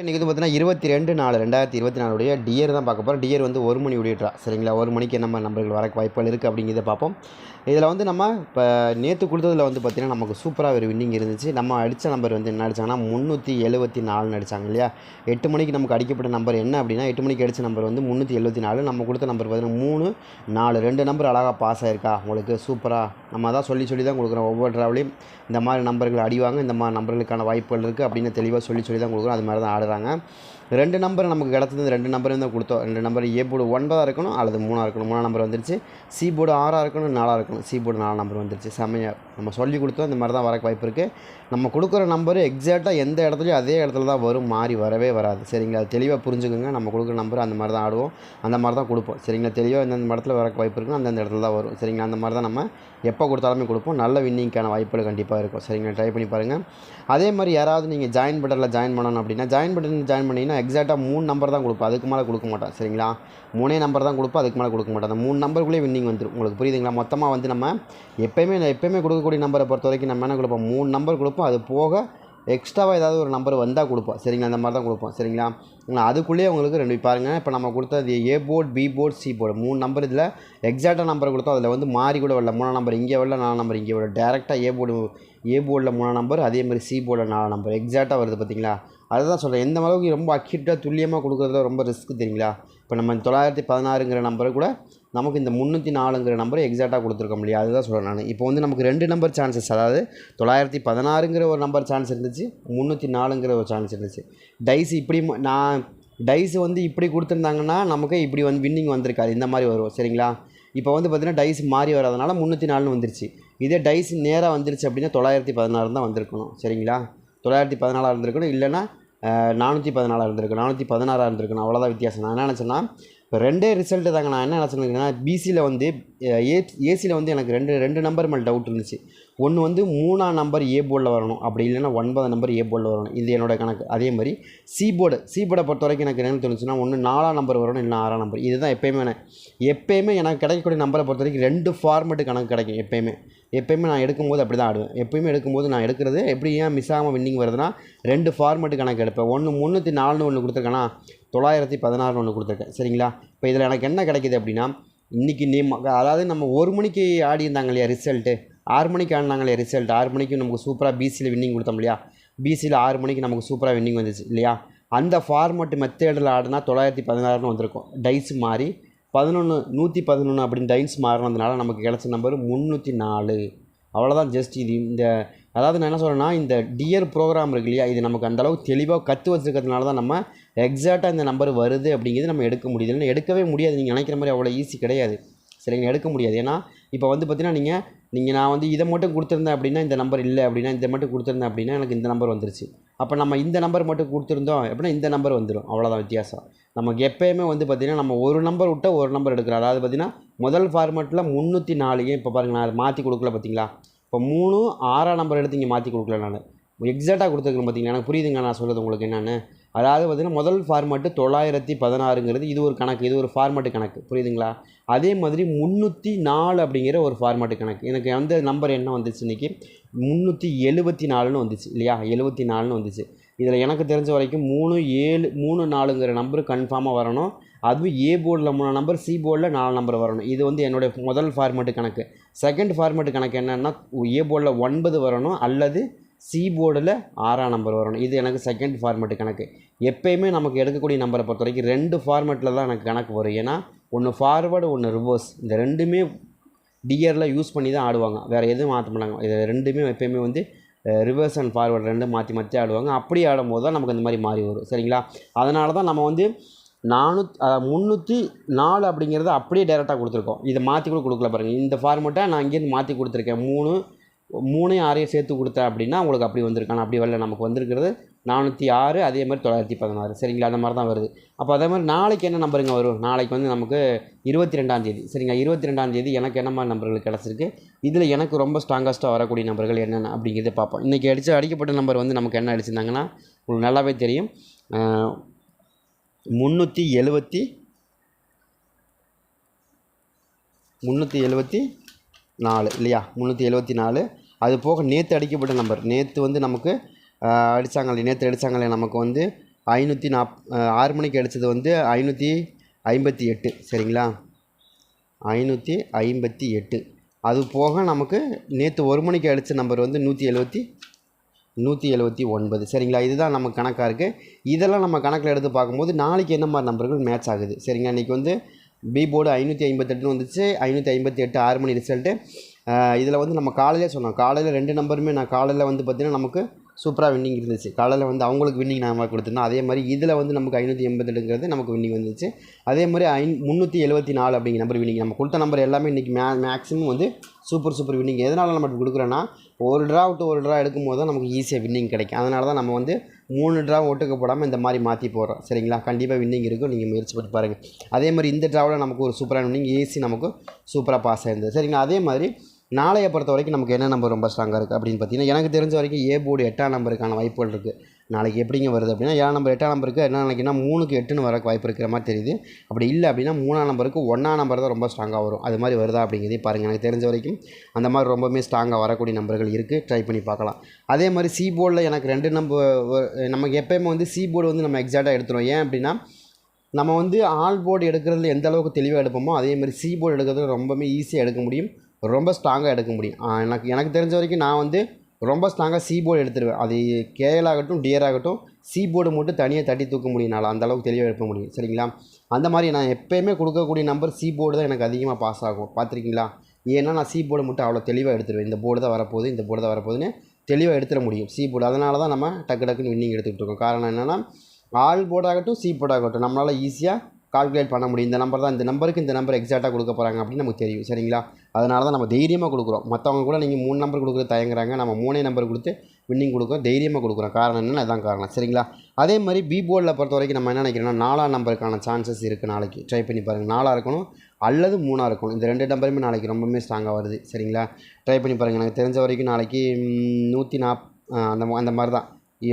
இன்றைக்கி வந்து பார்த்தீங்கன்னா 22/4/2024 டியர் தான் பார்க்க போகிறோம். டியர் வந்து 1 மணி ஓடிட்டுறா சரிங்களா. 1 மணிக்கு நம்ம நம்பர்கள் வரக்கு வாய்ப்புகள் இருக்குது அப்படிங்கிறத பார்ப்போம். இதில் வந்து நம்ம இப்போ நேற்று கொடுத்ததில் வந்து பார்த்திங்கன்னா நமக்கு சூப்பராக ஒரு வின்னிங் இருந்துச்சு. நம்ம அடித்த நம்பர் வந்து என்ன அடித்தாங்கன்னா 374 அடித்தாங்க இல்லையா. 8 மணிக்கு நமக்கு அடிக்கப்பட்ட நம்பர் என்ன அப்படின்னா 8 மணிக்கு அடித்த நம்பர் வந்து 374. நம்ம கொடுத்த நம்பர் பார்த்தீங்கன்னா 3 4 2 நம்பர் அழகாக பாஸ் ஆகிருக்கா உங்களுக்கு சூப்பராக. நம்ம தான் சொல்லி தான் கொடுக்குறோம். ஒவ்வொரு ட்ராவலையும் இந்த மாதிரி நம்பர்கள் அடிவாங்க, இந்த மாதிரி நம்பர்களுக்கான வாய்ப்புகள் இருக்குது அப்படின்னு தெளிவாக சொல்லி தான் கொடுக்குறோம். அது மாதிரி தான் ஆடுறாங்க. 2 நம்பர் நமக்கு கிடச்சது. 2 நம்பரையும் தான் கொடுத்தோம். 2 நம்பர் ஏ போர்டு 9 இருக்கணும் அல்லது 3 இருக்கணும். 3 நம்பர் வந்துருச்சு. சி போர்டு 6 இருக்கணும், 4 இருக்கணும். சி போர்டு 4 நம்பர் வந்துருச்சு. செம்மையாக நம்ம சொல்லி கொடுத்தோம். இந்த மாதிரி தான் வரக்கு வாய்ப்பு இருக்குது. நம்ம கொடுக்குற நம்பர் எக்ஸாக்டாக எந்த இடத்துலையும் அதே இடத்துல தான் வரும், மாறி வரவே வராது சரிங்களா. அது தெளிவாக புரிஞ்சுக்கோங்க. நம்ம கொடுக்குற நம்பர் அந்த மாதிரி தான் ஆடுவோம், அந்த மாதிரி தான் கொடுப்போம் சரிங்களா. தெளிவாக எந்தெந்த இடத்துல வரக்கு வாய்ப்பு இருக்குன்னு அந்தந்த இடத்துல தான் வரும் சரிங்களா. அந்த மாதிரி தான் நம்ம எப்போ கொடுத்தாலுமே கொடுப்போம். நல்ல வின்னிங்க்கான வாய்ப்புகள் கண்டிப்பாக இருக்கும் சரிங்களா. ட்ரை பண்ணி பாருங்கள். அதே மாதிரி யாராவது நீங்கள் ஜாயின் பட்டனில் ஜாயின் பண்ணணும் அப்படின்னா ஜாயின் பண்ணிங்கன்னா எக்ஸாக்டாக 3 நம்பர் தான் கொடுப்போம், அதுக்கு மேலே கொடுக்க மாட்டோம் சரிங்களா. 3 நம்பர் தான் கொடுப்போம், அதுக்கு மேலே கொடுக்க மாட்டோம். அந்த 3 நம்பருக்குள்ளே வின்னிங் வந்துடும். உங்களுக்கு புரியுதுங்களா. மொத்தமாக வந்து நம்ம எப்போயுமே கொடுக்கக்கூடிய நம்பரை பொறுத்த வரைக்கும் நம்ம என்ன கொடுப்போம், 3 நம்பர் கொடுப்போம். அது போக எக்ஸ்ட்ராவாக ஏதாவது ஒரு நம்பர் வந்தால் கொடுப்போம் சரிங்களா. அந்த மாதிரி தான் கொடுப்போம் சரிங்களா. அதுக்குள்ளேயே உங்களுக்கு 2 பாருங்கள். இப்போ நம்ம கொடுத்தது A board, B board, C board 3 number. இதில் எக்ஸாக்டாக நம்பர் கொடுத்தோம். அதில் வந்து மாறி கூட வரல. 3 நம்பர் இங்கே வரல, 4 நம்பர் இங்கே வரல. டேரெக்டாக ஏ போர்டில் 3 நம்பர், அதே மாதிரி சி போர்டில் 4 நம்பர் எக்ஸாக்டாக வருது பார்த்தீங்களா. அதுதான் சொல்கிறேன். எந்த அளவுக்கு ரொம்ப அக்யூட்டாக துல்லியமாக கொடுக்குறதுல ரொம்ப ரிஸ்க் தெரியுங்களா. இப்போ நம்ம 916ங்கிற நம்பரை கூட நமக்கு இந்த 304ங்கிற நம்பரை எக்ஸாக்டாக கொடுத்துருக்க முடியாது. அதுதான் சொல்கிறேன் நான். இப்போ வந்து நமக்கு 2 நம்பர் சான்சஸ், அதாவது 916ங்கிற ஒரு நம்பர் சான்ஸ் இருந்துச்சு, 304ங்கிற ஒரு சான்ஸ் இருந்துச்சு. டைஸ் இப்படி டைஸ் வந்து இப்படி கொடுத்துருந்தாங்கன்னா நமக்கு இப்படி வந்து வின்னிங் வந்திருக்காது, இந்த மாதிரி வரும் சரிங்களா. இப்போ வந்து பார்த்திங்கன்னா டைஸ் மாறி வராதனால 304 வந்துருச்சு. இதே டைஸ் நேராக வந்துருச்சு அப்படின்னா 916 தான் வந்திருக்கணும் சரிங்களா. 914 இருந்திருக்கணும், இல்லைன்னா 414 இருந்திருக்கணும், 416 இருந்திருக்கணும். அவ்வளோதான் வித்தியாசம். நான் என்ன நினச்சேன்னா இப்போ 2 ரிசல்ட்டு தாங்க. நான் என்ன நினச்சிருக்கேன்னா பிசியில் வந்து ஏசியில் வந்து எனக்கு ரெண்டு நம்பர் மேலே டவுட் இருந்துச்சு. ஒன்று வந்து 3ஆம் நம்பர் ஏ போர்டில் வரணும், அப்படி இல்லைன்னா 9 நம்பர் ஏ போர்டில் வரணும். இது என்னோட கணக்கு. அதே மாதிரி சி போர்டை பொறுத்த வரைக்கும் எனக்கு என்ன தோணுச்சுன்னா ஒன்று 4ஆம் நம்பர் வரணும், இல்லைனா 6ஆம் நம்பர். இதுதான் எப்போயுமே எனக்கு கிடைக்கக்கூடிய நம்பரை பொறுத்த வரைக்கும் 2 ஃபார்மெட்டு கணக்கு கிடைக்கும். எப்போயுமே நான் எடுக்கும்போது அப்படி தான் ஆடுவேன். எப்போயுமே எடுக்கும்போது நான் எடுக்கிறது எப்படி ஏன் மிஸ் ஆகாமல் வின்னிங் வருதுன்னா 2 ஃபார்மெட்டு கணக்கு எடுப்பேன். ஒன்று 304 ஒன்று கொடுத்துருக்கேன்னா 916 ஒன்று கொடுத்துருக்கேன் சரிங்களா. இப்போ இதில் எனக்கு என்ன கிடைக்கிது அப்படின்னா இன்றைக்கி அதாவது நம்ம 1 மணிக்கு ஆடியிருந்தாங்க இல்லையா ரிசல்ட்டு, 6 மணிக்கு ஆடினாங்க இல்லையா ரிசல்ட். 6 மணிக்கு நமக்கு சூப்பராக பிசியில் வின்னிங் கொடுத்தோம் இல்லையா. பிசியில் 6 மணிக்கு நமக்கு சூப்பராக வின்னிங் வந்துச்சு இல்லையா. அந்த ஃபார்மெட் மெத்தேடில் ஆடினா 916 வந்திருக்கும். டைஸ் மாறி 111 அப்படின்னு டைஸ் மாறினதுனால நமக்கு கிடச்ச நம்பர் 304. அவ்வளோதான். ஜஸ்ட் இது இந்த அதாவது நான் என்ன சொல்கிறேன்னா இந்த டியர் ப்ரோக்ராம் இருக்கு இல்லையா, இது நமக்கு அந்தளவுக்கு தெளிவாக கற்று வச்சுருக்கிறதுனால தான் நம்ம எக்ஸாக்டாக இந்த நம்பர் வருது அப்படிங்கிறது நம்ம எடுக்க முடியுது. இல்லைன்னா எடுக்கவே முடியாது. நீங்கள் நினைக்கிற மாதிரி அவ்வளோ ஈஸி கிடையாது சரிங்க. எடுக்க முடியாது. ஏன்னா இப்போ வந்து பார்த்திங்கன்னா நீங்கள் நான் வந்து இதை மட்டும் கொடுத்துருந்தேன் அப்படின்னா இந்த நம்பர் இல்லை அப்படின்னா இதை மட்டும் கொடுத்துருந்தேன் அப்படின்னா எனக்கு இந்த நம்பர் வந்துருச்சு. அப்போ நம்ம இந்த நம்பர் மட்டும் கொடுத்துருந்தோம் அப்படின்னா இந்த நம்பர் வந்துடும். அவ்வளோதான் வித்தியாசம். நமக்கு எப்போயுமே வந்து பார்த்திங்கன்னா நம்ம ஒரு நம்பர் விட்டால் ஒரு நம்பர் எடுக்கிறோம். அதாவது பார்த்திங்கன்னா முதல் ஃபார்மெட்டில் 304. இப்போ பாருங்கள் நான் அதை மாற்றி கொடுக்கல பார்த்தீங்களா. இப்போ 3 6ஆம் நம்பர் எடுத்து இங்கே மாற்றி கொடுக்கல. நான் எக்ஸாக்டாக கொடுத்துருக்கேன் பார்த்தீங்கன்னா. எனக்கு புரியுதுங்க நான் சொல்கிறது உங்களுக்கு என்னென்னு. அதாவது பார்த்திங்கன்னா முதல் ஃபார்மெட்டு 916ங்கிறது இது ஒரு கணக்கு, இது ஒரு ஃபார்மெட்டு கணக்கு, புரியுதுங்களா. அதே மாதிரி 304 அப்படிங்கிற ஒரு ஃபார்மெட்டு கணக்கு. எனக்கு அந்த நம்பர் என்ன வந்துச்சு இன்றைக்கி 374ன்னு வந்துச்சு இல்லையா. 74ன்னு வந்துச்சு. இதில் எனக்கு தெரிஞ்ச வரைக்கும் 3 நம்பர் கன்ஃபார்மாக வரணும். அதுவும் ஏ போர்டில் 3 நம்பர், சி போர்டில் 4 நம்பர் வரணும். இது வந்து என்னுடைய முதல் ஃபார்மெட்டு கணக்கு. செகண்ட் ஃபார்மெட்டு கணக்கு என்னென்னா ஏ போர்டில் 9 வரணும் அல்லது சி போர்டில் 6ஆம் நம்பர் வரணும். இது எனக்கு செகண்ட் ஃபார்மெட்டு கணக்கு. எப்போயுமே நமக்கு எடுக்கக்கூடிய நம்பரை பொறுத்த வரைக்கும் 2 ஃபார்மெட்டில் தான் எனக்கு கணக்கு வரும். ஏன்னா ஒன்று ஃபார்வேர்டு, ஒன்று ரிவர்ஸ். இந்த ரெண்டுமே டியரில் யூஸ் பண்ணி தான் ஆடுவாங்க, வேறு எதுவும் மாற்ற மாட்டாங்க. இது ரெண்டுமே எப்போயுமே வந்து ரிவர்ஸ் அண்ட் ஃபார்வேர்டு 2 மாற்றி ஆடுவாங்க. அப்படி ஆடும்போது தான் நமக்கு இந்த மாதிரி மாறி வரும் சரிங்களா. அதனால தான் நம்ம வந்து 304 அப்படிங்கிறத அப்படியே டேரெக்டாக கொடுத்துருக்கோம். இதை மாற்றி கூட கொடுக்கல பாருங்கள். இந்த ஃபார்மெட்டை நான் இங்கேருந்து மாற்றி கொடுத்துருக்கேன். 3 6 சேர்த்து கொடுத்தேன் அப்படின்னா உங்களுக்கு அப்படி வந்திருக்கான. அப்படி வரல. நமக்கு வந்திருக்கிறது 406, அதே மாதிரி 916 சரிங்களா. அந்த மாதிரி தான் வருது. அப்போ அதே மாதிரி நாளைக்கு என்ன நம்பருங்க வரும். நாளைக்கு வந்து நமக்கு 22ஆம் தேதி சரிங்களா. 22ஆம் தேதி எனக்கு என்ன மாதிரி நம்பர்கள் கிடச்சிருக்கு, இதில் எனக்கு ரொம்ப ஸ்ட்ராங்கஸ்ட்டாக வரக்கூடிய நம்பர்கள் என்னென்ன அப்படிங்கிறத பார்ப்போம். இன்றைக்கி அடிக்கப்பட்ட நம்பர் வந்து நமக்கு என்ன அடிச்சிருந்தாங்கன்னா உங்களுக்கு நல்லாவே தெரியும். 374 இல்லையா. 374. அது போக நேற்று அடிக்கப்பட்ட நம்பர், நேற்று வந்து நமக்கு அடித்தாங்களே நமக்கு வந்து 6 மணிக்கு அடித்தது வந்து 558 சரிங்களா, 558. அது போக நமக்கு நேற்று 1 மணிக்கு அடித்த நம்பர் வந்து 179 சரிங்களா. இதுதான் நம்ம கணக்காக இருக்குது. இதெல்லாம் நம்ம கணக்கில் எடுத்து பார்க்கும்போது நாளைக்கு என்ன மாதிரி நம்பர்கள் மேட்ச் ஆகுது சரிங்களா. இன்றைக்கி வந்து பி போர்டு 558 வந்துச்சு, 558 6 மணி ரிசல்ட்டு. இதில் வந்து நம்ம காலையிலே சொன்னோம், காலையில் 2 நம்பருமே நான் காலையில் வந்து பார்த்திங்கன்னா நமக்கு சூப்பராக வின்னிங் இருந்துச்சு. காலையில் வந்து அவங்களுக்கு வின்னிங் நம்ம கொடுத்துருந்தோம். அதே மாதிரி இதில் வந்து நமக்கு 588ங்கிறது நமக்கு வின்னிங் வந்துச்சு. அதே மாதிரி 374 அப்படிங்கிற நம்பர் வின்னிங். நம்ம கொடுத்த நம்பர் எல்லாமே இன்றைக்கி மேக்ஸிமம் வந்து சூப்பர் வின்னிங். எதனால் நம்ம கொடுக்குறோன்னா, ஒரு ட்ரா விட்டு ஒரு ட்ரா எடுக்கும் போது தான் நமக்கு ஈஸியாக வின்னிங் கிடைக்கும். அதனால தான் நம்ம வந்து 3 ட்ரா ஒட்டுக்க போடாமல் இந்த மாதிரி மாற்றி போடுறோம் சரிங்களா. கண்டிப்பாக வின்னிங் இருக்கும், நீங்கள் முயற்சி பண்ணி பாருங்கள். அதே மாதிரி இந்த ட்ராவில் நமக்கு ஒரு சூப்பரான வின்னிங் ஈஸி நமக்கு சூப்பராக பாஸ் ஆயிருந்தது சரிங்களா. அதே மாதிரி நாளையை பொறுத்த வரைக்கும் நமக்கு என்ன நம்பர் ரொம்ப ஸ்ட்ராங்காக இருக்குது அப்படின்னு பார்த்தீங்கன்னா, எனக்கு தெரிஞ்ச வரைக்கும் ஏ போர்டு 8ஆம் நம்பருக்கான வாய்ப்புகள் இருக்குது. நாளைக்கு எப்படிங்க வருது அப்படின்னா, 7 நம்பர் 8ஆம் நம்பருக்கு என்ன நினைக்கினா 3க்கு 8ன்னு வரக்கு வாய்ப்பு இருக்கிற மாதிரி தெரியுது. அப்படி இல்லை அப்படின்னா 3ஆம் நம்பருக்கு 1ஆம் நம்பர் தான் ரொம்ப ஸ்ட்ராங்காக வரும். அது மாதிரி வருதா அப்படிங்கிறதையும் பாருங்கள். எனக்கு தெரிஞ்ச வரைக்கும் அந்த மாதிரி ரொம்பவுமே ஸ்ட்ராங்காக வரக்கூடிய நம்பர்கள் இருக்குது, ட்ரை பண்ணி பார்க்கலாம். அதே மாதிரி சி போர்டில் எனக்கு 2 நமக்கு எப்போயுமே வந்து சி போர்டு வந்து நம்ம எக்ஸாக்டாக எடுத்துரும். ஏன் அப்படின்னா, நம்ம வந்து ஆல் போர்டு எடுக்கிறதுல எந்த அளவுக்கு தெளிவாக எடுப்போமோ அதே மாதிரி சி போர்டு எடுக்கிறதுல ரொம்பவுமே ஈஸியாக எடுக்க முடியும், ரொம்ப ஸ்ட்ராங்காக எடுக்க முடியும். எனக்கு தெரிஞ்ச வரைக்கும் நான் வந்து ரொம்ப ஸ்ட்ராங்காக சி போர்டு எடுத்துருவேன். அது கேஎல் ஆகட்டும் டிஆர் ஆகட்டும், சி போர்டு மட்டும் தனியாக தட்டி தூக்க முடியும்னால அந்தளவுக்கு தெளிவாக எடுக்க முடியும் சரிங்களா. அந்த மாதிரி நான் எப்போயுமே கொடுக்கக்கூடிய நம்பர் சி போர்டு தான் எனக்கு அதிகமாக பாஸ் ஆகும், பார்த்துருக்கீங்களா. ஏன்னா நான் சி போர்டு மட்டும் அவ்வளோ தெளிவாக எடுத்துருவேன். இந்த போர்டு தான் வரப்போகுது, இந்த போர்டு தான் வரப்போகுதுன்னு தெளிவாக எடுத்துட முடியும் சி போர்டு. அதனால தான் நம்ம டக்குன்னு வின்னிங் எடுத்துக்கிட்டு இருக்கோம். காரணம் என்னென்னா, ஆல் போர்டாகட்டும் சி போர்டாகட்டும் நம்மளால் ஈஸியாக கால்குலேட் பண்ண முடியும். இந்த நம்பர் தான், இந்த நம்பருக்கு இந்த நம்பர் எக்ஸாக்டாக கொடுக்க போகிறாங்க அப்படின்னு நமக்கு தெரியும் சரிங்களா. அதனால தான் நம்ம தைரியமாக கொடுக்குறோம். மற்றவங்க கூட நீங்கள் 3 நம்பர் கொடுக்குறது தயங்குறாங்க, நம்ம 3 நம்பர் கொடுத்து வின்னிங் கொடுக்குறோம், தைரியமாக கொடுக்குறோம். காரணம் என்னென்னா அதுதான் காரணம் சரிங்களா. அதே மாதிரி பி போர்டில் பொறுத்த வரைக்கும் நம்ம என்ன நினைக்கிறோன்னா, 4ஆம் நம்பருக்கான சான்சஸ் இருக்குது. நாளைக்கு ட்ரை பண்ணி பாருங்கள். 4ஆக இருக்கணும் அல்லது 3ஆக இருக்கணும். இந்த 2 நம்பருமே நாளைக்கு ரொம்பவுமே ஸ்ட்ராங்காக வருது சரிங்களா. ட்ரை பண்ணி பாருங்கள். எனக்கு தெரிஞ்ச வரைக்கும் நாளைக்கு 140 அந்த மாதிரி தான்,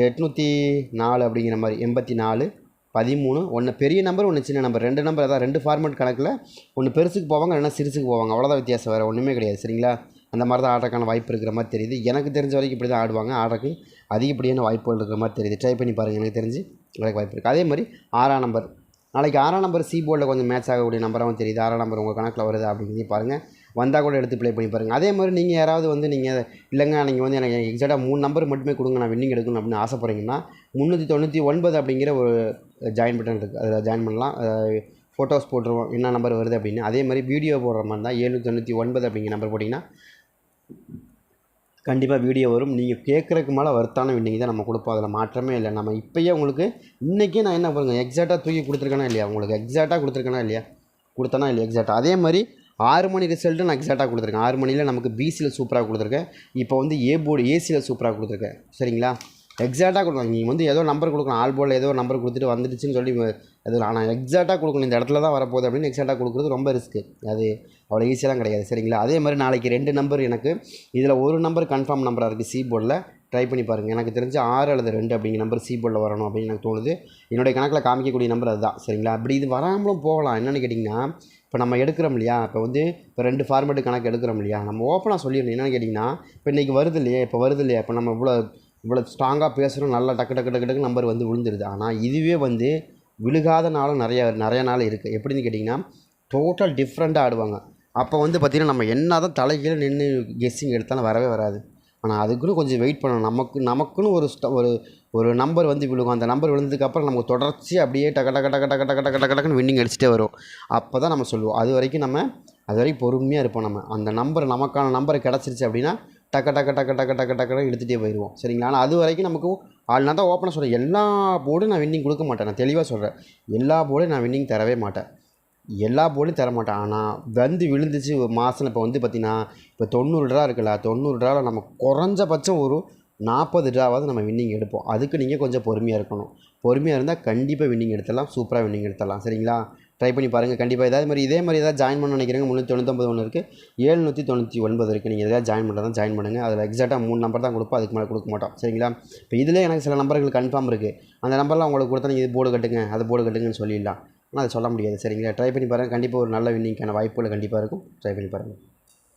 804 அப்படிங்கிற மாதிரி, 84 13 ஒன்று பெரிய நம்பர், ஒன்று சின்ன நம்பர், 2 நம்பர். அதான் 2 ஃபார்மேட் கணக்கில் ஒன்று பெருசுக்கு போவாங்க, இல்லைனா சிறுசுக்கு போவாங்க, அவ்வளோதான் வித்தியாசம், வேறு ஒன்றுமே கிடையாது சரிங்களா. அந்த மாதிரி தான் ஆடுறதுக்கான வாய்ப்பு இருக்கிற மாதிரி தெரியுது. எனக்கு தெரிஞ்ச வரைக்கும் இப்படி தான் ஆடுவாங்க, ஆடுறதுக்கு அதிகப்படியான வாய்ப்புகள் இருக்கிற மாதிரி தெரியுது. ட்ரை பண்ணி பாருங்கள், எனக்கு தெரிஞ்சு எனக்கு வாய்ப்பு இருக்குது. அதே மாதிரி 6ஆம் நம்பர், நாளைக்கு 6ஆம் நம்பர் சி போர்டில் கொஞ்சம் மேட்ச் ஆகக்கூடிய நம்பராகவும் தெரியுது. 6ஆம் நம்பர் உங்கள் கணக்கில் வருது அப்படிங்கிறதையும் பாருங்கள். வந்தால் கூட எடுத்து ப்ளே பண்ணி பாருங்கள். அதே மாதிரி நீங்கள் யாராவது வந்து நீங்கள் இல்லைங்க நீங்கள் வந்து எனக்கு எக்ஸாக்டாக 3 நம்பர் மட்டுமே கொடுங்க, நான் வின்னிங் எடுக்கணும் அப்படின்னு ஆசைப்பட்றீங்கன்னா 399 அப்படிங்கிற ஒரு ஜாயின் பட்டன் இருக்குது, அதில் ஜாயின் பண்ணலாம். ஃபோட்டோஸ் போட்டுருவோம் என்ன நம்பர் வருது அப்படின்னு. அதே மாதிரி வீடியோ போடுற மாதிரி தான் 799 அப்படிங்கிற நம்பர் போட்டிங்கன்னா கண்டிப்பாக வீடியோ வரும். நீங்கள் கேட்குறதுக்கு மேலே வர்த்தான வின்னிங் தான் நம்ம கொடுப்போம், அதில் மாற்றமே இல்லை. நம்ம இப்போயே உங்களுக்கு இன்றைக்கே நான் என்ன பண்ணுங்கள், எக்ஸாக்டாக தூக்கி கொடுத்துருக்கேனா இல்லையா, உங்களுக்கு எக்ஸாக்டாக கொடுத்துருக்கேனா இல்லையா, கொடுத்தனா இல்லையா எக்ஸாக்டாக. அதே மாதிரி 6 மணி ரிசல்ட்டு நான் எக்ஸாக்டாக கொடுத்துருக்கேன். 6 மணியில் நமக்கு பிசியில் சூப்பராக கொடுத்துருக்கேன். இப்போ வந்து ஏ போர்டு ஏசியில் சூப்பராக கொடுத்துருக்கேன் சரிங்களா. எக்ஸாக்டாக கொடுக்கணும். நீங்கள் வந்து ஏதோ நம்பர் கொடுக்கணும், ஆல் போர்டில் ஏதோ நம்பர் கொடுத்துட்டு வந்துடுச்சுன்னு சொல்லி அது ஆனால் எக்ஸாக்டாக கொடுக்கணும், இந்த இடத்துல தான் வரப்போகுது அப்படின்னு எக்ஸாக்டாக கொடுக்குறது ரொம்ப ரிஸ்க்கு, அது அவ்வளோ ஈஸியெல்லாம் கிடையாது சரிங்களா. அதே மாதிரி நாளைக்கு 2 நம்பர் எனக்கு இதில் ஒரு நம்பர் கன்ஃபார்ம் நம்பராக இருக்குது சி போர்டில், ட்ரை பண்ணி பாருங்கள். எனக்கு தெரிஞ்சு 6 அல்லது 2 அப்படிங்கிற நம்பர் சி போர்டில் வரணும் அப்படின்னு எனக்கு தோணுது. என்னுடைய கணக்கில் காமிக்கக்கூடிய நம்பர் அதுதான் சரிங்களா. அப்படி இது வராமலும் போகலாம். என்னென்னு கேட்டிங்கன்னா, இப்போ நம்ம எடுக்கிறோம் இல்லையா, இப்போ வந்து இப்போ 2 ஃபார்மேட்டு கணக்கு எடுக்கிறோம் இல்லையா, நம்ம ஓப்பனாக சொல்லிடணும். என்னென்னு கேட்டிங்கன்னா, இப்போ இன்றைக்கி வருது இல்லையா, இப்போ வருது இல்லையா, இப்போ நம்ம இவ்வளோ ஸ்ட்ராங்காக பேசுகிறோம், நல்லா டக்கு நம்பர் வந்து விழுந்துருது. ஆனால் இதுவே வந்து விழுகாத நாளும் நிறைய நாள் இருக்குது. எப்படின்னு கேட்டிங்கன்னா, டோட்டல் டிஃப்ரெண்ட்டாக ஆடுவாங்க. அப்போ வந்து பார்த்திங்கன்னா, நம்ம என்ன தான் தலைகீழ நின்று கெஸ்ஸிங் எடுத்தாலும் வரவே வராது. ஆனால் அதுக்குன்னு கொஞ்சம் வெயிட் பண்ணணும். நமக்குன்னு ஒரு நம்பர் வந்து விழுகும். அந்த நம்பர் விழுந்ததுக்கப்புறம் நமக்கு தொடர்ச்சி அப்படியே டக்குன்னு வின்னிங் அடிச்சுட்டே வரும். அப்போ தான் நம்ம சொல்லுவோம். அது வரைக்கும் பொறுமையாக இருப்போம். நம்ம அந்த நம்பர் நமக்கான நம்பர் கிடச்சிருச்சு அப்படின்னா டக்குன்னு எடுத்துகிட்டே போயிடுவோம் சரிங்களா. ஆனால் அது வரைக்கும் நமக்கு நான் தான் ஓப்பனாக சொல்கிறேன், எல்லா போர்டும் நான் வின்னிங் கொடுக்க மாட்டேன். நான் தெளிவாக சொல்கிறேன், எல்லா போர்டும் நான் வின்னிங் தரவே மாட்டேன், எல்லா போர்டும் தர மாட்டேன். ஆனால் வந்து விழுந்துச்சு ஒரு மாதம். இப்போ வந்து பார்த்திங்கன்னா, இப்போ 90 ட்ரா இருக்குல்ல, 90 ட்ராவில் நம்ம குறைஞ்சபட்சம் ஒரு 40 ட்ராவாவது நம்ம வின்னிங் எடுப்போம். அதுக்கு நீங்கள் கொஞ்சம் பொறுமையாக இருக்கணும். பொறுமையாக இருந்தால் கண்டிப்பாக வின்னிங் எடுத்துடலாம், சூப்பராக வின்னிங் எடுத்துடலாம் சரிங்களா. ட்ரை பண்ணி பாருங்கள். கண்டிப்பாக இதே மாதிரி ஏதாவது ஜாயின் பண்ண நினைக்கிறீங்க, 399 ஒன்று இருக்குது, 799 இருக்குது. நீங்கள் எதாவது ஜாயின் பண்ணுறதா ஜாயின் பண்ணுங்கள். அதில் எக்ஸாக்டாக 3 நம்பர் தான் கொடுப்போம், அதுக்கு மேலே கொடுக்க மாட்டோம் சரிங்களா. இப்போ இதில் எனக்கு சில நம்பர்கள் கன்ஃபார்ம் இருக்குது. அந்த நம்பர்லாம் உங்களுக்கு கொடுத்தா நீங்கள் இது போர்டு கட்டுங்க, அது போர்டு கட்டுங்கன்னு சொல்லிடலாம். ஆனால் அது சொல்ல முடியாது சரிங்களா. ட்ரை பண்ணி பாருங்கள். கண்டிப்பாக ஒரு நல்ல வின்னிங்கான வாய்ப்புகள் கண்டிப்பாக இருக்கும். ட்ரை பண்ணி பாருங்கள்.